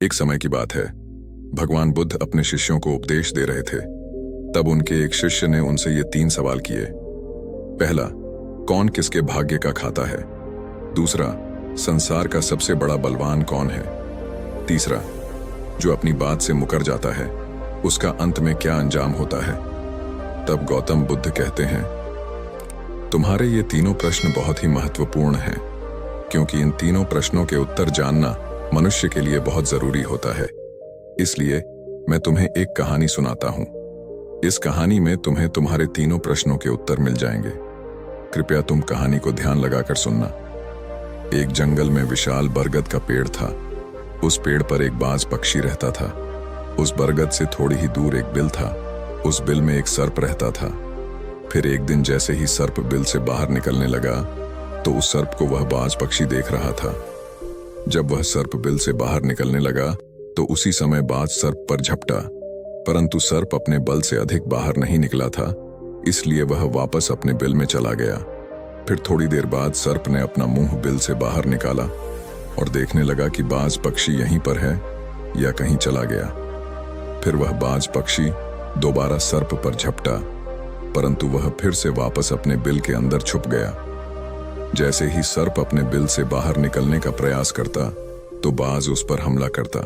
एक समय की बात है, भगवान बुद्ध अपने शिष्यों को उपदेश दे रहे थे। तब उनके एक शिष्य ने उनसे ये 3 सवाल किए। पहला, कौन किसके भाग्य का खाता है? दूसरा, संसार का सबसे बड़ा बलवान कौन है? तीसरा, जो अपनी बात से मुकर जाता है उसका अंत में क्या अंजाम होता है? तब गौतम बुद्ध कहते हैं, तुम्हारे ये तीनों प्रश्न बहुत ही महत्वपूर्ण हैं, क्योंकि इन तीनों प्रश्नों के उत्तर जानना मनुष्य के लिए बहुत जरूरी होता है। इसलिए मैं तुम्हें एक कहानी सुनाता हूं। इस कहानी में तुम्हें तुम्हारे तीनों प्रश्नों के उत्तर मिल जाएंगे। कृपया तुम कहानी को ध्यान लगाकर सुनना। एक जंगल में विशाल बरगद का पेड़ था। उस पेड़ पर एक बाज पक्षी रहता था। उस बरगद से थोड़ी ही दूर एक बिल था। उस बिल में एक सर्प रहता था। फिर एक दिन जैसे ही सर्प बिल से बाहर निकलने लगा तो उस सर्प को वह बाज पक्षी देख रहा था। जब वह सर्प बिल से बाहर निकलने लगा तो उसी समय बाज सर्प पर झपटा, परंतु सर्प अपने बल से अधिक बाहर नहीं निकला था, इसलिए वह वापस अपने बिल में चला गया। फिर थोड़ी देर बाद सर्प ने अपना मुंह बिल से बाहर निकाला और देखने लगा कि बाज पक्षी यहीं पर है या कहीं चला गया। फिर वह बाज पक्षी दोबारा सर्प पर झपटा, परंतु वह फिर से वापस अपने बिल के अंदर छुप गया। जैसे ही सर्प अपने बिल से बाहर निकलने का प्रयास करता तो बाज उस पर हमला करता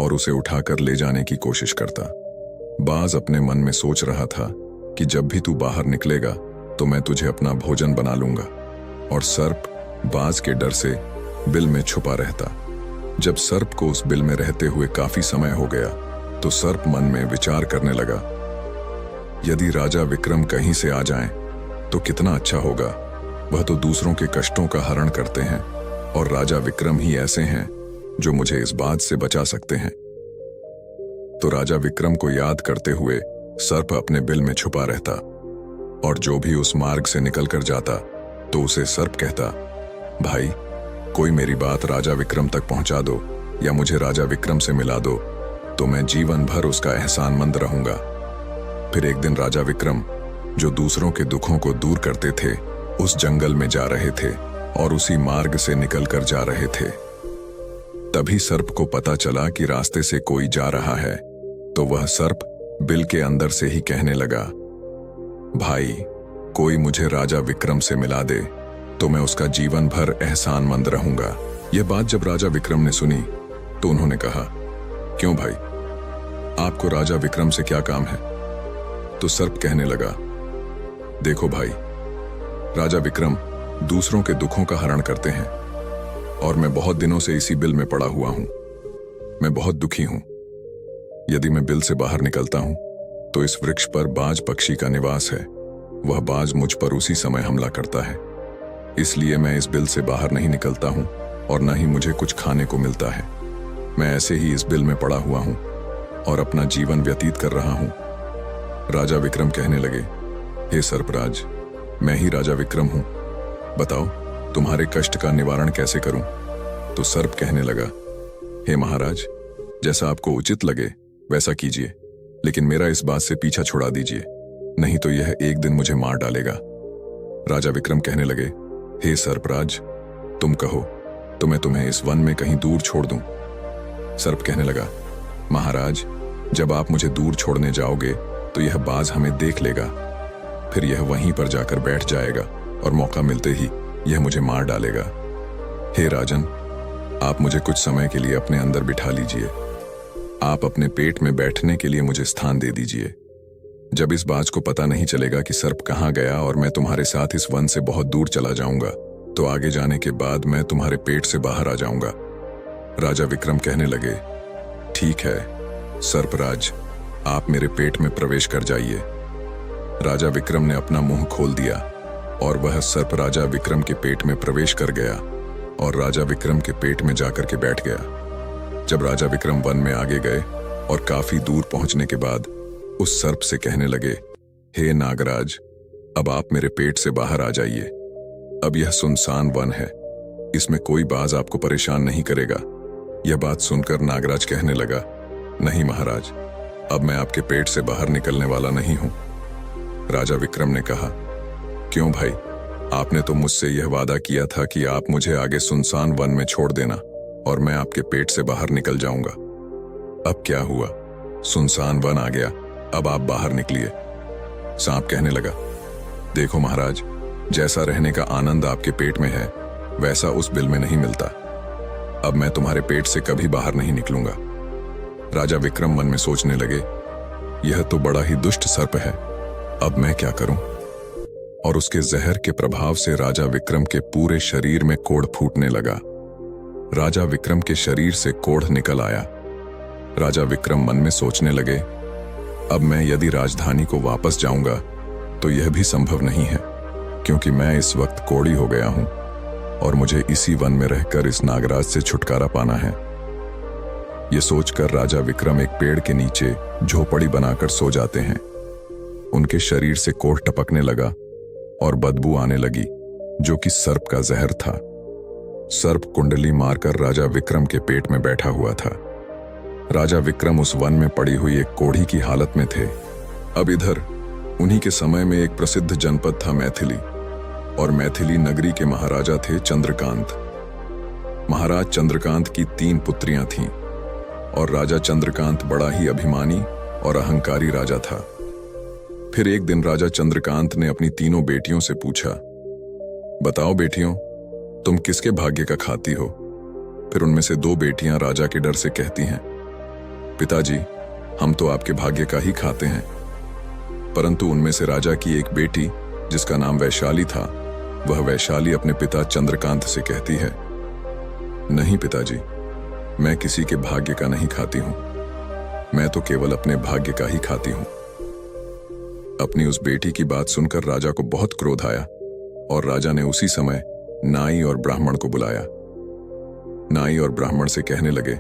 और उसे उठाकर ले जाने की कोशिश करता। बाज अपने मन में सोच रहा था कि जब भी तू बाहर निकलेगा तो मैं तुझे अपना भोजन बना लूंगा, और सर्प बाज के डर से बिल में छुपा रहता। जब सर्प को उस बिल में रहते हुए काफी समय हो गया तो सर्प मन में विचार करने लगा, यदि राजा विक्रम कहीं से आ जाएं तो कितना अच्छा होगा। वह तो दूसरों के कष्टों का हरण करते हैं और राजा विक्रम ही ऐसे हैं जो मुझे इस बात से बचा सकते हैं। तो राजा विक्रम को याद करते हुए सर्प अपने बिल में छुपा रहता, और जो भी उस मार्ग से निकलकर जाता तो उसे सर्प कहता, भाई कोई मेरी बात राजा विक्रम तक पहुंचा दो या मुझे राजा विक्रम से मिला दो, तो मैं जीवन भर उसका एहसानमंद रहूंगा। फिर एक दिन राजा विक्रम, जो दूसरों के दुखों को दूर करते थे, उस जंगल में जा रहे थे और उसी मार्ग से निकलकर जा रहे थे। तभी सर्प को पता चला कि रास्ते से कोई जा रहा है, तो वह सर्प बिल के अंदर से ही कहने लगा, भाई कोई मुझे राजा विक्रम से मिला दे तो मैं उसका जीवन भर एहसानमंद रहूंगा। यह बात जब राजा विक्रम ने सुनी तो उन्होंने कहा, क्यों भाई, आपको राजा विक्रम से क्या काम है? तो सर्प कहने लगा, देखो भाई, राजा विक्रम दूसरों के दुखों का हरण करते हैं और मैं बहुत दिनों से इसी बिल में पड़ा हुआ हूं। मैं बहुत दुखी हूं। यदि मैं बिल से बाहर निकलता हूं तो इस वृक्ष पर बाज पक्षी का निवास है। वह बाज मुझ पर उसी समय हमला करता है, इसलिए मैं इस बिल से बाहर नहीं निकलता हूं और न ही मुझे कुछ खाने को मिलता है। मैं ऐसे ही इस बिल में पड़ा हुआ हूं और अपना जीवन व्यतीत कर रहा हूं। राजा विक्रम कहने लगे, हे सर्पराज, मैं ही राजा विक्रम हूं। बताओ तुम्हारे कष्ट का निवारण कैसे करूं? तो सर्प कहने लगा, हे महाराज, जैसा आपको उचित लगे वैसा कीजिए, लेकिन मेरा इस बात से पीछा छुड़ा दीजिए, नहीं तो यह एक दिन मुझे मार डालेगा। राजा विक्रम कहने लगे, हे सर्पराज, तुम कहो तो मैं तुम्हें इस वन में कहीं दूर छोड़ दूं। सर्प कहने लगा, महाराज, जब आप मुझे दूर छोड़ने जाओगे तो यह बाज हमें देख लेगा। फिर यह वहीं पर जाकर बैठ जाएगा और मौका मिलते ही यह मुझे मार डालेगा। हे राजन, आप मुझे कुछ समय के लिए अपने अंदर बिठा लीजिए। आप अपने पेट में बैठने के लिए मुझे स्थान दे दीजिए। जब इस बाज को पता नहीं चलेगा कि सर्प कहाँ गया और मैं तुम्हारे साथ इस वन से बहुत दूर चला जाऊंगा, तो आगे जाने के बाद मैं तुम्हारे पेट से बाहर आ जाऊंगा। राजा विक्रम कहने लगे, ठीक है सर्पराज, आप मेरे पेट में प्रवेश कर जाइए। राजा विक्रम ने अपना मुंह खोल दिया और वह सर्प राजा विक्रम के पेट में प्रवेश कर गया और राजा विक्रम के पेट में जाकर के बैठ गया। जब राजा विक्रम वन में आगे गए और काफी दूर पहुंचने के बाद उस सर्प से कहने लगे, हे नागराज, अब आप मेरे पेट से बाहर आ जाइए। अब यह सुनसान वन है, इसमें कोई बाज आपको परेशान नहीं करेगा। यह बात सुनकर नागराज कहने लगा, नहीं महाराज, अब मैं आपके पेट से बाहर निकलने वाला नहीं हूं। राजा विक्रम ने कहा, क्यों भाई, आपने तो मुझसे यह वादा किया था कि आप मुझे आगे सुनसान वन में छोड़ देना और मैं आपके पेट से बाहर निकल जाऊंगा। अब क्या हुआ? सुनसान वन आ गया, अब आप बाहर निकलिए। सांप कहने लगा, देखो महाराज, जैसा रहने का आनंद आपके पेट में है वैसा उस बिल में नहीं मिलता। अब मैं तुम्हारे पेट से कभी बाहर नहीं निकलूंगा। राजा विक्रम मन में सोचने लगे, यह तो बड़ा ही दुष्ट सर्प है, अब मैं क्या करूं? और उसके जहर के प्रभाव से राजा विक्रम के पूरे शरीर में कोढ़ फूटने लगा। राजा विक्रम के शरीर से कोढ़ निकल आया। राजा विक्रम मन में सोचने लगे, अब मैं यदि राजधानी को वापस जाऊंगा तो यह भी संभव नहीं है, क्योंकि मैं इस वक्त कोढ़ी हो गया हूं और मुझे इसी वन में रहकर इस नागराज से छुटकारा पाना है। यह सोचकर राजा विक्रम एक पेड़ के नीचे झोपड़ी बनाकर सो जाते हैं। उनके शरीर से कोढ़ टपकने लगा और बदबू आने लगी, जो कि सर्प का जहर था। सर्प कुंडली मारकर राजा विक्रम के पेट में बैठा हुआ था। राजा विक्रम उस वन में पड़ी हुई एक कोढ़ी की हालत में थे। अब इधर उन्हीं के समय में एक प्रसिद्ध जनपद था मैथिली, और मैथिली नगरी के महाराजा थे चंद्रकांत। महाराज चंद्रकांत की 3 पुत्रियां थीं, और राजा चंद्रकांत बड़ा ही अभिमानी और अहंकारी राजा था। फिर एक दिन राजा चंद्रकांत ने अपनी तीनों बेटियों से पूछा, बताओ बेटियों, तुम किसके भाग्य का खाती हो? फिर उनमें से 2 बेटियां राजा के डर से कहती हैं, पिताजी, हम तो आपके भाग्य का ही खाते हैं। परंतु उनमें से राजा की एक बेटी, जिसका नाम वैशाली था, वह वैशाली अपने पिता चंद्रकांत से कहती है, नहीं पिताजी, मैं किसी के भाग्य का नहीं खाती हूं, मैं तो केवल अपने भाग्य का ही खाती हूं। अपनी उस बेटी की बात सुनकर राजा को बहुत क्रोध आया, और राजा ने उसी समय नाई और ब्राह्मण को बुलाया। नाई और ब्राह्मण से कहने लगे,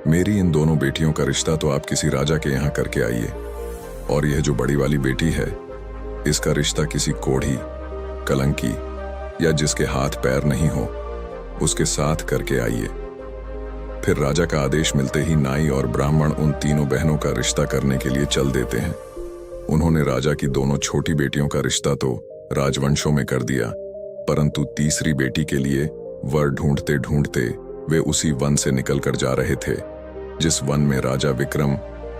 मेरी इन दोनों बेटियों का रिश्ता तो आप किसी राजा के यहां करके आइए, और यह जो बड़ी वाली बेटी है, इसका रिश्ता किसी कोढ़ी, कलंकी या जिसके हाथ पैर नहीं हो उसके साथ करके आइए। फिर राजा का आदेश मिलते ही नाई और ब्राह्मण उन तीनों बहनों का रिश्ता करने के लिए चल देते हैं। उन्होंने राजा की दोनों छोटी बेटियों का रिश्ता तो राजवंशों में कर दिया, परंतु तीसरी बेटी के लिए वर ढूंढते ढूंढते वे उसी वन से निकल कर जा रहे थे, जिस वन में राजा विक्रम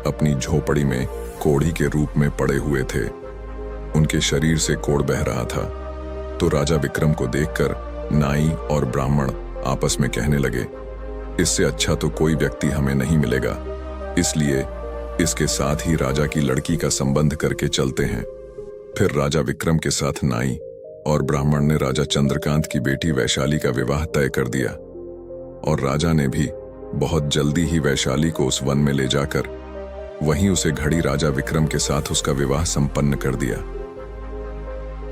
अपनी झोपड़ी में कोढ़ी के रूप में पड़े हुए थे। उनके शरीर से कोढ़ बह रहा था। तो राजा विक्रम को देखकर नाई और ब्राह्मण आपस में कहने लगे, इससे अच्छा तो कोई व्यक्ति हमें नहीं मिलेगा, इसलिए इसके साथ ही राजा की लड़की का संबंध करके चलते हैं। फिर राजा विक्रम के साथ नाई और ब्राह्मण ने राजा चंद्रकांत की बेटी वैशाली का विवाह तय कर दिया, और राजा ने भी बहुत जल्दी ही वैशाली को उस वन में ले जाकर वहीं उसे घड़ी राजा विक्रम के साथ उसका विवाह संपन्न कर दिया।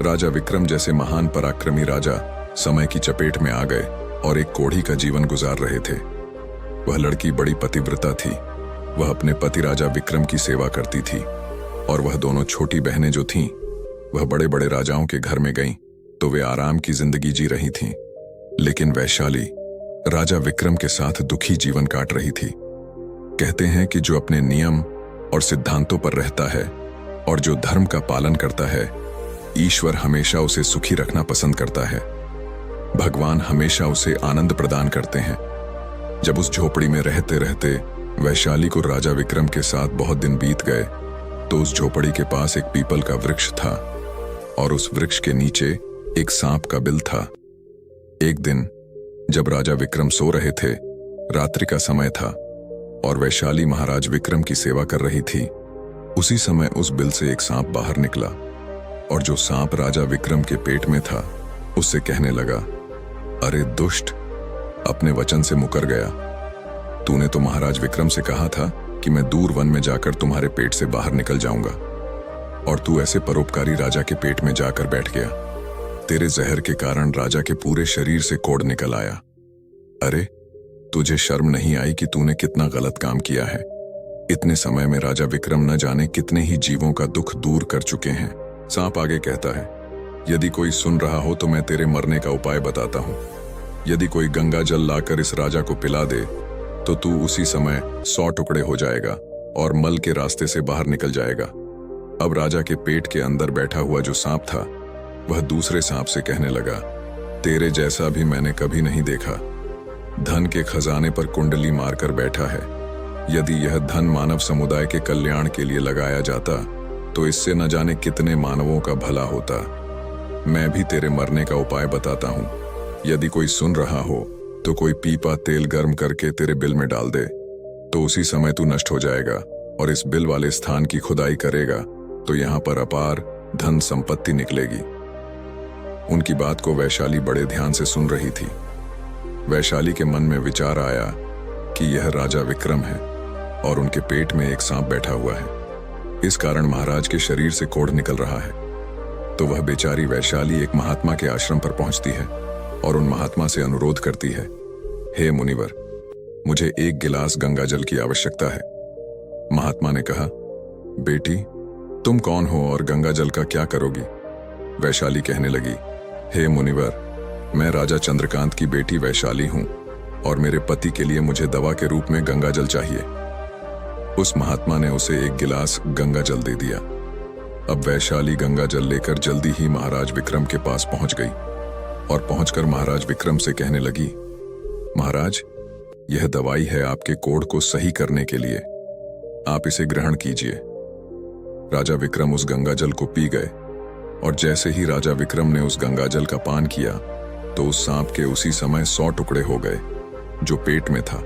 राजा विक्रम जैसे महान पराक्रमी राजा समय की चपेट में आ गए और एक कोढ़ी का जीवन गुजार रहे थे। वह लड़की बड़ी पतिव्रता थी। वह अपने पति राजा विक्रम की सेवा करती थी, और वह दोनों छोटी बहनें जो थीं, वह बड़े बड़े राजाओं के घर में गईं तो वे आराम की जिंदगी जी रही थीं। लेकिन वैशाली राजा विक्रम के साथ दुखी जीवन काट रही थी। कहते हैं कि जो अपने नियम और सिद्धांतों पर रहता है और जो धर्म का पालन करता है, ईश्वर हमेशा उसे सुखी रखना पसंद करता है। भगवान हमेशा उसे आनंद प्रदान करते हैं। जब उस झोपड़ी में रहते रहते वैशाली को राजा विक्रम के साथ बहुत दिन बीत गए, तो उस झोपड़ी के पास एक पीपल का वृक्ष था, और उस वृक्ष के नीचे एक सांप का बिल था। एक दिन जब राजा विक्रम सो रहे थे, रात्रि का समय था, और वैशाली महाराज विक्रम की सेवा कर रही थी। उसी समय उस बिल से एक सांप बाहर निकला, और जो सांप राजा विक्रम के पेट में था उससे कहने लगा, अरे दुष्ट, अपने वचन से मुकर गया। तूने तो महाराज विक्रम से कहा था कि मैं दूर वन में जाकर तुम्हारे पेट से बाहर निकल जाऊंगा, और तू ऐसे परोपकारी राजा के पेट में जाकर बैठ गया। तेरे जहर के कारण राजा के पूरे शरीर से कोढ़ निकल आया। अरे, तुझे शर्म नहीं आई कि तूने कितना गलत काम किया है? इतने समय में राजा विक्रम न जाने कितने ही जीवों का दुख दूर कर चुके हैं। सांप आगे कहता है, यदि कोई सुन रहा हो तो मैं तेरे मरने का उपाय बताता हूं। यदि कोई गंगा जल लाकर इस राजा को पिला दे तो तू उसी समय 100 टुकड़े हो जाएगा और मल के रास्ते से बाहर निकल जाएगा। अब राजा के पेट के अंदर बैठा हुआ जो सांप था, वह दूसरे सांप से कहने लगा, तेरे जैसा भी मैंने कभी नहीं देखा। धन के खजाने पर कुंडली मारकर बैठा है, यदि यह धन मानव समुदाय के कल्याण के लिए लगाया जाता तो इससे न जाने कितने मानवों का भला होता। मैं भी तेरे मरने का उपाय बताता हूँ। यदि कोई सुन रहा हो तो कोई पीपा तेल गर्म करके तेरे बिल में डाल दे, तो उसी समय तू नष्ट हो जाएगा और इस बिल वाले स्थान की खुदाई करेगा तो यहाँ पर अपार धन संपत्ति निकलेगी। उनकी बात को वैशाली बड़े ध्यान से सुन रही थी। वैशाली के मन में विचार आया कि यह राजा विक्रम है और उनके पेट में एक सांप बैठा हुआ है, इस कारण महाराज के शरीर से कोढ़ निकल रहा है। तो वह बेचारी वैशाली एक महात्मा के आश्रम पर पहुंचती है और उन महात्मा से अनुरोध करती है, हे मुनिवर, मुझे एक गिलास गंगा जल की आवश्यकता है। महात्मा ने कहा, बेटी, तुम कौन हो और गंगा जल का क्या करोगी? वैशाली कहने लगी, हे मुनिवर, मैं राजा चंद्रकांत की बेटी वैशाली हूं और मेरे पति के लिए मुझे दवा के रूप में गंगा जल चाहिए। उस महात्मा ने उसे एक गिलास गंगा जल दे दिया। अब वैशाली गंगा जल लेकर जल्दी ही महाराज विक्रम के पास पहुंच गई और पहुंचकर महाराज विक्रम से कहने लगी, महाराज, यह दवाई है आपके कोढ़ को सही करने के लिए, आप इसे ग्रहण कीजिए। राजा विक्रम उस गंगा जल को पी गए और जैसे ही राजा विक्रम ने उस गंगा जल का पान किया तो उस सांप के उसी समय 100 टुकड़े हो गए जो पेट में था।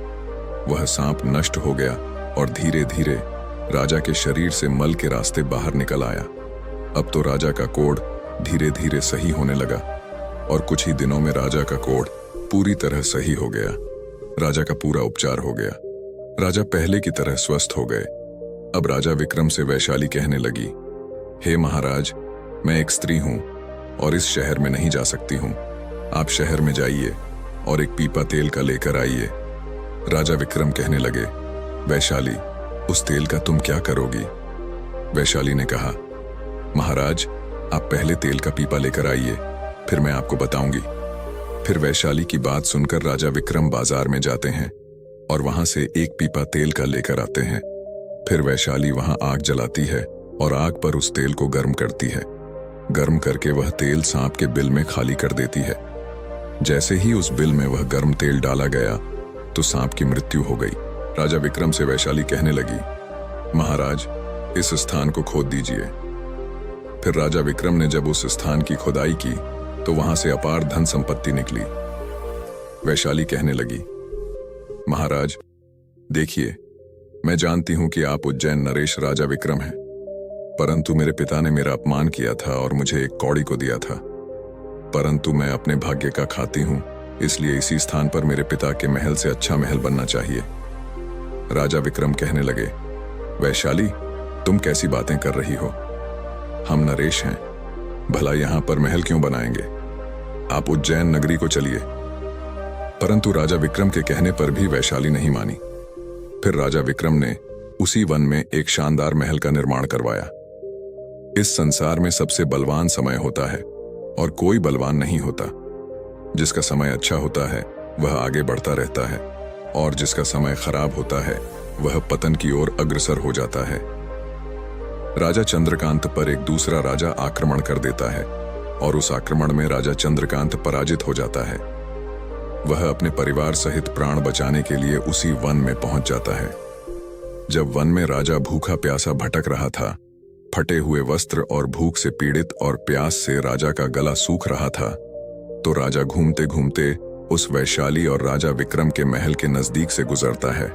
वह सांप नष्ट हो गया और धीरे धीरे राजा के शरीर से मल के रास्ते बाहर निकल आया। अब तो राजा का कोढ़ धीरे धीरे सही होने लगा और कुछ ही दिनों में राजा का कोढ़ पूरी तरह सही हो गया। राजा का पूरा उपचार हो गया। राजा पहले की तरह स्वस्थ हो गए। अब राजा विक्रम से वैशाली कहने लगी, हे महाराज, मैं एक स्त्री हूं और इस शहर में नहीं जा सकती हूं। आप शहर में जाइए और एक पीपा तेल का लेकर आइए। राजा विक्रम कहने लगे, वैशाली, उस तेल का तुम क्या करोगी? वैशाली ने कहा, महाराज, आप पहले तेल का पीपा लेकर आइए, फिर मैं आपको बताऊंगी। फिर वैशाली की बात सुनकर राजा विक्रम बाजार में जाते हैं और वहां से एक पीपा तेल का लेकर आते हैं। फिर वैशाली वहां आग जलाती है और आग पर उस तेल को गर्म करती है। गर्म करके वह तेल सांप के बिल में खाली कर देती है। जैसे ही उस बिल में वह गर्म तेल डाला गया तो सांप की मृत्यु हो गई। राजा विक्रम से वैशाली कहने लगी, महाराज, इस स्थान को खोद दीजिए। फिर राजा विक्रम ने जब उस स्थान की खुदाई की तो वहां से अपार धन संपत्ति निकली। वैशाली कहने लगी, महाराज, देखिए, मैं जानती हूं कि आप उज्जैन नरेश राजा विक्रम हैं, परंतु मेरे पिता ने मेरा अपमान किया था और मुझे एक कौड़ी को दिया था। परंतु मैं अपने भाग्य का खाती हूं, इसलिए इसी स्थान पर मेरे पिता के महल से अच्छा महल बनना चाहिए। राजा विक्रम कहने लगे, वैशाली, तुम कैसी बातें कर रही हो? हम नरेश हैं, भला यहां पर महल क्यों बनाएंगे? आप उज्जैन नगरी को चलिए। परंतु राजा विक्रम के कहने पर भी वैशाली नहीं मानी। फिर राजा विक्रम ने उसी वन में एक शानदार महल का निर्माण करवाया। इस संसार में सबसे बलवान समय होता है और कोई बलवान नहीं होता। जिसका समय अच्छा होता है वह आगे बढ़ता रहता है और जिसका समय खराब होता है वह पतन की ओर अग्रसर हो जाता है। राजा चंद्रकांत पर एक दूसरा राजा आक्रमण कर देता है और उस आक्रमण में राजा चंद्रकांत पराजित हो जाता है। वह अपने परिवार सहित प्राण बचाने के लिए उसी वन में पहुंच जाता है। जब वन में राजा भूखा प्यासा भटक रहा था, फटे हुए वस्त्र और भूख से पीड़ित और प्यास से राजा का गला सूख रहा था, तो राजा घूमते घूमते उस वैशाली और राजा विक्रम के महल के नजदीक से गुजरता है।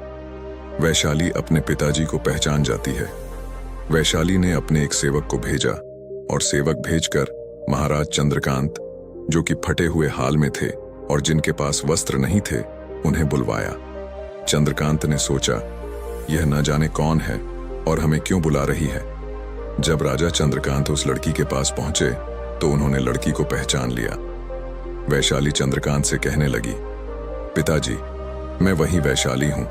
वैशाली अपने पिताजी को पहचान जाती है। वैशाली ने अपने एक सेवक को भेजा और सेवक भेजकर महाराज चंद्रकांत, जो कि फटे हुए हाल में थे और जिनके पास वस्त्र नहीं थे, उन्हें बुलवाया। चंद्रकांत ने सोचा, यह न जाने कौन है और हमें क्यों बुला रही है। जब राजा चंद्रकांत उस लड़की के पास पहुंचे तो उन्होंने लड़की को पहचान लिया। वैशाली चंद्रकांत से कहने लगी, पिताजी, मैं वही वैशाली हूं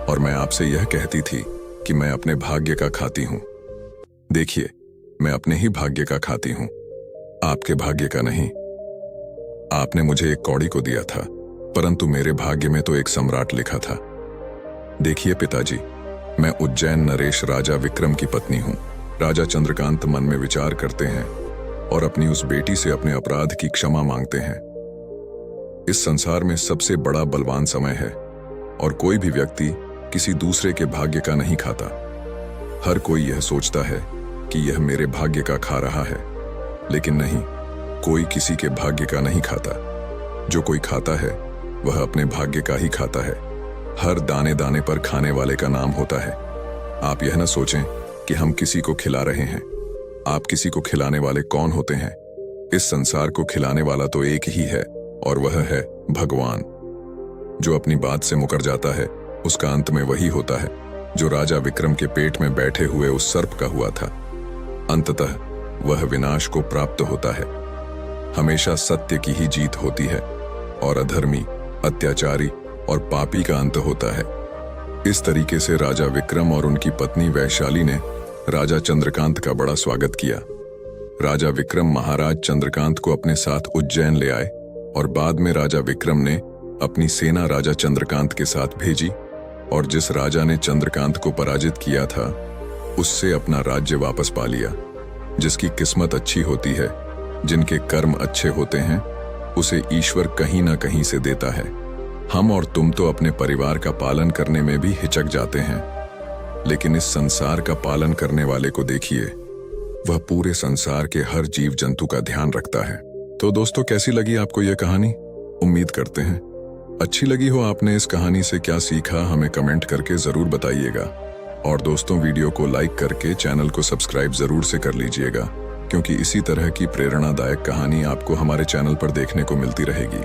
और मैं आपसे यह कहती थी कि मैं अपने भाग्य का खाती हूं। देखिए, मैं अपने ही भाग्य का खाती हूं, आपके भाग्य का नहीं। आपने मुझे एक कौड़ी को दिया था, परंतु मेरे भाग्य में तो एक सम्राट लिखा था। देखिए पिताजी, मैं उज्जैन नरेश राजा विक्रम की पत्नी हूं। राजा चंद्रकांत मन में विचार करते हैं और अपनी उस बेटी से अपने अपराध की क्षमा मांगते हैं। इस संसार में सबसे बड़ा बलवान समय है और कोई भी व्यक्ति किसी दूसरे के भाग्य का नहीं खाता। हर कोई यह सोचता है कि यह मेरे भाग्य का खा रहा है, लेकिन नहीं, कोई किसी के भाग्य का नहीं खाता। जो कोई खाता है वह अपने भाग्य का ही खाता है। हर दाने दाने पर खाने वाले का नाम होता है। आप यह न सोचें कि हम किसी को खिला रहे हैं। आप किसी को खिलाने वाले कौन होते हैं? इस संसार को खिलाने वाला तो एक ही है, और वह है भगवान। जो अपनी बात से मुकर जाता है उसका अंत में वही होता है जो राजा विक्रम के पेट में बैठे हुए उस सर्प का हुआ था। अंततः वह विनाश को प्राप्त होता है। हमेशा सत्य की ही जीत होती है और अधर्मी, अत्याचारी और पापी का अंत होता है। इस तरीके से राजा विक्रम और उनकी पत्नी वैशाली ने राजा चंद्रकांत का बड़ा स्वागत किया। राजा विक्रम महाराज चंद्रकांत को अपने साथ उज्जैन ले आए और बाद में राजा विक्रम ने अपनी सेना राजा चंद्रकांत के साथ भेजी और जिस राजा ने चंद्रकांत को पराजित किया था उससे अपना राज्य वापस पा लिया। जिसकी किस्मत अच्छी होती है, जिनके कर्म अच्छे होते हैं, उसे ईश्वर कहीं ना कहीं से देता है। हम और तुम तो अपने परिवार का पालन करने में भी हिचक जाते हैं, लेकिन इस संसार का पालन करने वाले को देखिए, वह पूरे संसार के हर जीव जंतु का ध्यान रखता है। तो दोस्तों, कैसी लगी आपको यह कहानी? उम्मीद करते हैं अच्छी लगी हो। आपने इस कहानी से क्या सीखा हमें कमेंट करके जरूर बताइएगा। और दोस्तों, वीडियो को लाइक करके चैनल को सब्सक्राइब जरूर से कर लीजिएगा, क्योंकि इसी तरह की प्रेरणादायक कहानी आपको हमारे चैनल पर देखने को मिलती रहेगी।